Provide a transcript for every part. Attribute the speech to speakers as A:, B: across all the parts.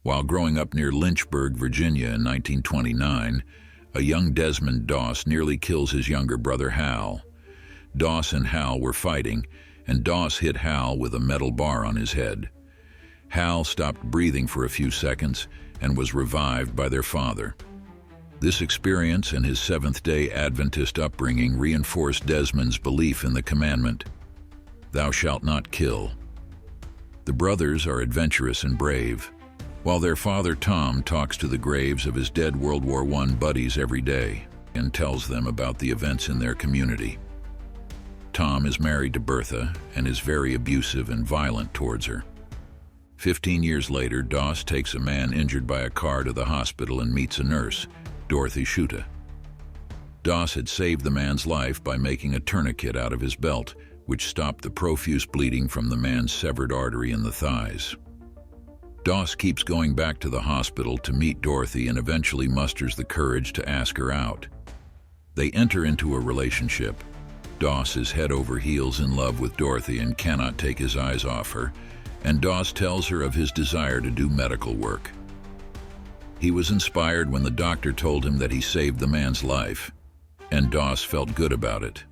A: While growing up near Lynchburg, Virginia in 1929, a young Desmond Doss nearly kills his younger brother Hal. Doss and Hal were fighting, and Doss hit Hal with a metal bar on his head. Hal stopped breathing for a few seconds and was revived by their father. This experience and his Seventh-day Adventist upbringing reinforced Desmond's belief in the commandment, "Thou shalt not kill." The brothers are adventurous and brave, while their father Tom talks to the graves of his dead World War I buddies every day and tells them about the events in their community. Tom is married to Bertha and is very abusive and violent towards her. 15 years later, Doss takes a man injured by a car to the hospital and meets a nurse, Dorothy. Doss had saved the man's life by making a tourniquet out of his belt, which stopped the profuse bleeding from the man's severed artery in the thighs. Doss keeps going back to the hospital to meet Dorothy and eventually musters the courage to ask her out. They enter into a relationship. Doss is head over heels in love with Dorothy and cannot take his eyes off her, and Doss tells her of his desire to do medical work. He was inspired when the doctor told him that he saved the man's life, and Doss felt good about it.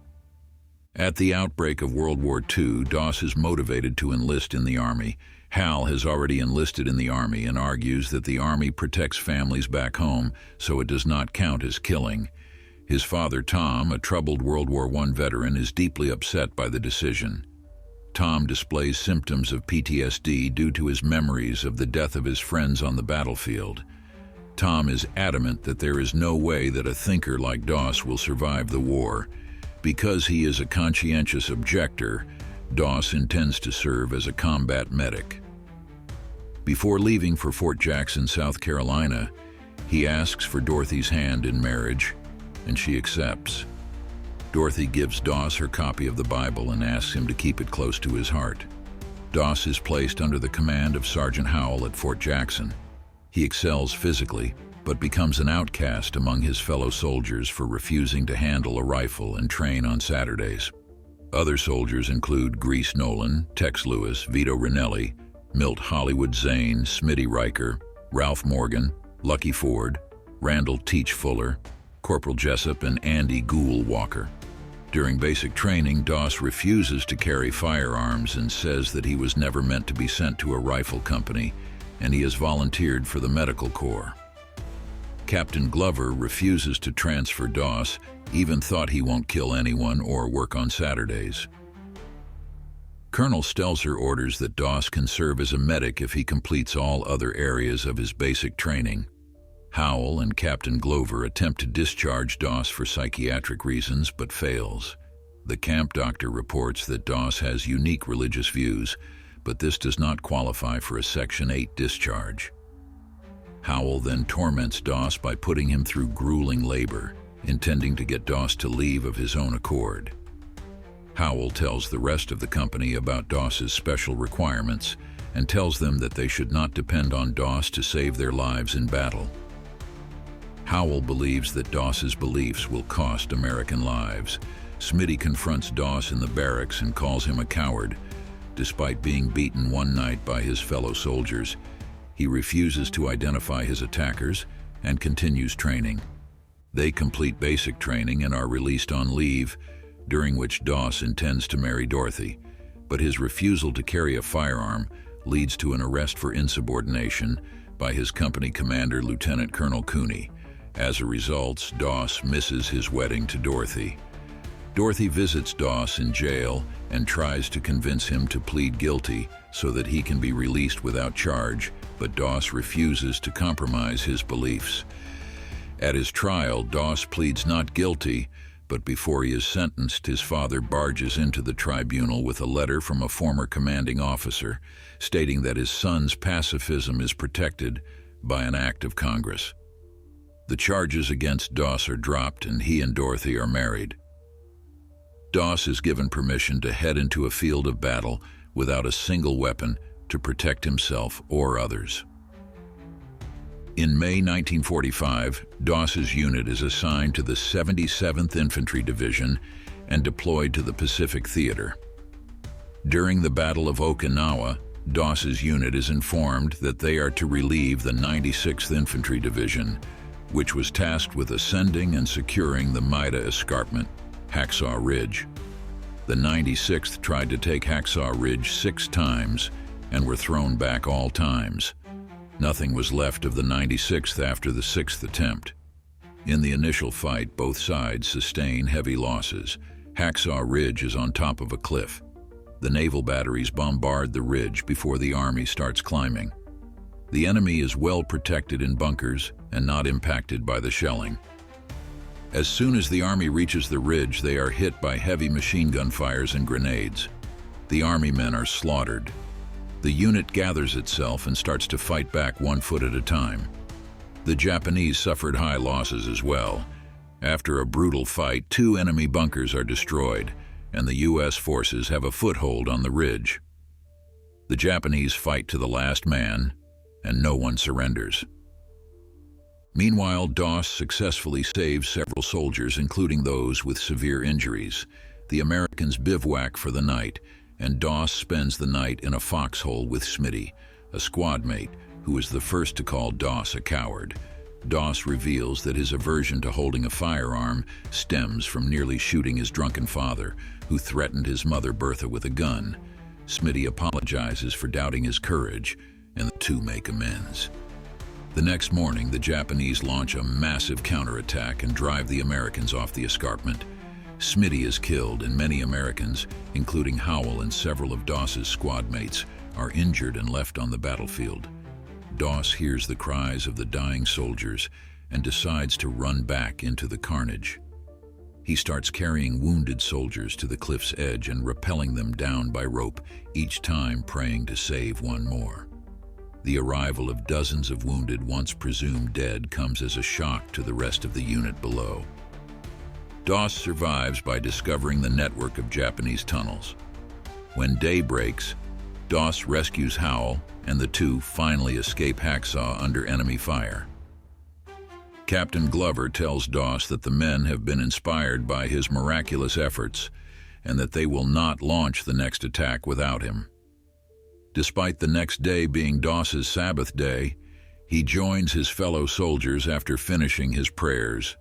A: At the outbreak of World War II, Doss is motivated to enlist in the Army. Hal has already enlisted in the Army and argues that the Army protects families back home, so it does not count as killing. His father, Tom, a troubled World War I veteran, is deeply upset by the decision. Tom displays symptoms of PTSD due to his memories of the death of his friends on the battlefield. Tom is adamant that there is no way that a thinker like Doss will survive the war. Because he is a conscientious objector, Doss intends to serve as a combat medic. Before leaving for Fort Jackson, South Carolina, he asks for Dorothy's hand in marriage, and she accepts. Dorothy gives Doss her copy of the Bible and asks him to keep it close to his heart. Doss is placed under the command of Sergeant Howell at Fort Jackson. He excels physically, but becomes an outcast among his fellow soldiers for refusing to handle a rifle and train on Saturdays. Other soldiers include Grease Nolan, Tex Lewis, Vito Ranelli, Milt Hollywood Zane, Smitty Riker, Ralph Morgan, Lucky Ford, Randall Teach Fuller, Corporal Jessup, and Andy Ghoul Walker. During basic training, Doss refuses to carry firearms and says that he was never meant to be sent to a rifle company, and he has volunteered for the Medical Corps. Captain Glover refuses to transfer Doss, even thought he won't kill anyone or work on Saturdays. Colonel Stelzer orders that Doss can serve as a medic if he completes all other areas of his basic training. Howell and Captain Glover attempt to discharge Doss for psychiatric reasons, but fails. The camp doctor reports that Doss has unique religious views, but this does not qualify for a Section 8 discharge. Howell then torments Doss by putting him through grueling labor, intending to get Doss to leave of his own accord. Howell tells the rest of the company about Doss's special requirements and tells them that they should not depend on Doss to save their lives in battle. Howell believes that Doss's beliefs will cost American lives. Smitty confronts Doss in the barracks and calls him a coward. Despite being beaten one night by his fellow soldiers, he refuses to identify his attackers and continues training. They complete basic training and are released on leave, during which Doss intends to marry Dorothy, but his refusal to carry a firearm leads to an arrest for insubordination by his company commander, Lieutenant Colonel Cooney. As a result, Doss misses his wedding to Dorothy. Dorothy visits Doss in jail and tries to convince him to plead guilty so that he can be released without charge, but Doss refuses to compromise his beliefs. At his trial, Doss pleads not guilty, but before he is sentenced, his father barges into the tribunal with a letter from a former commanding officer stating that his son's pacifism is protected by an act of Congress. The charges against Doss are dropped and he and Dorothy are married. Doss is given permission to head into a field of battle without a single weapon to protect himself or others. In May 1945, Doss's unit is assigned to the 77th Infantry Division and deployed to the Pacific Theater. During the Battle of Okinawa, Doss's unit is informed that they are to relieve the 96th Infantry Division, which was tasked with ascending and securing the Maida Escarpment, Hacksaw Ridge. The 96th tried to take Hacksaw Ridge 6 times and were thrown back all times. Nothing was left of the 96th after the 6th attempt. In the initial fight, both sides sustain heavy losses. Hacksaw Ridge is on top of a cliff. The naval batteries bombard the ridge before the army starts climbing. The enemy is well protected in bunkers and not impacted by the shelling. As soon as the army reaches the ridge, they are hit by heavy machine gun fires and grenades. The army men are slaughtered. The unit gathers itself and starts to fight back 1 foot at a time. The Japanese suffered high losses as well. After a brutal fight, 2 enemy bunkers are destroyed, and the U.S. forces have a foothold on the ridge. The Japanese fight to the last man, and no one surrenders. Meanwhile, Doss successfully saves several soldiers, including those with severe injuries. The Americans bivouac for the night, and Doss spends the night in a foxhole with Smitty, a squad mate who is the first to call Doss a coward. Doss reveals that his aversion to holding a firearm stems from nearly shooting his drunken father, who threatened his mother Bertha with a gun. Smitty apologizes for doubting his courage, and the two make amends. The next morning, the Japanese launch a massive counterattack and drive the Americans off the escarpment. Smitty is killed, and many Americans, including Howell and several of Doss's squad mates, are injured and left on the battlefield. Doss hears the cries of the dying soldiers and decides to run back into the carnage. He starts carrying wounded soldiers to the cliff's edge and rappelling them down by rope, each time praying to save one more. The arrival of dozens of wounded, once presumed dead, comes as a shock to the rest of the unit below. Doss survives by discovering the network of Japanese tunnels. When day breaks, Doss rescues Howell, and the two finally escape Hacksaw under enemy fire. Captain Glover tells Doss that the men have been inspired by his miraculous efforts and that they will not launch the next attack without him. Despite the next day being Doss's Sabbath day, he joins his fellow soldiers after finishing his prayers.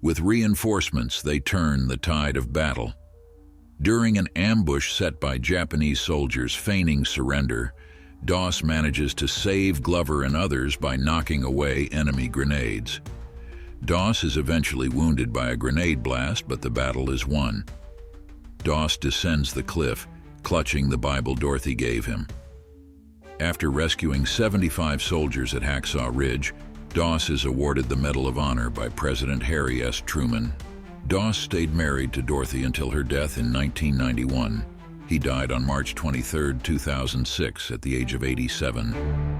A: With reinforcements, they turn the tide of battle. During an ambush set by Japanese soldiers feigning surrender, Doss manages to save Glover and others by knocking away enemy grenades. Doss is eventually wounded by a grenade blast, but the battle is won. Doss descends the cliff, clutching the Bible Dorothy gave him. After rescuing 75 soldiers at Hacksaw Ridge, Doss is awarded the Medal of Honor by President Harry S. Truman. Doss stayed married to Dorothy until her death in 1991. He died on March 23, 2006, at the age of 87.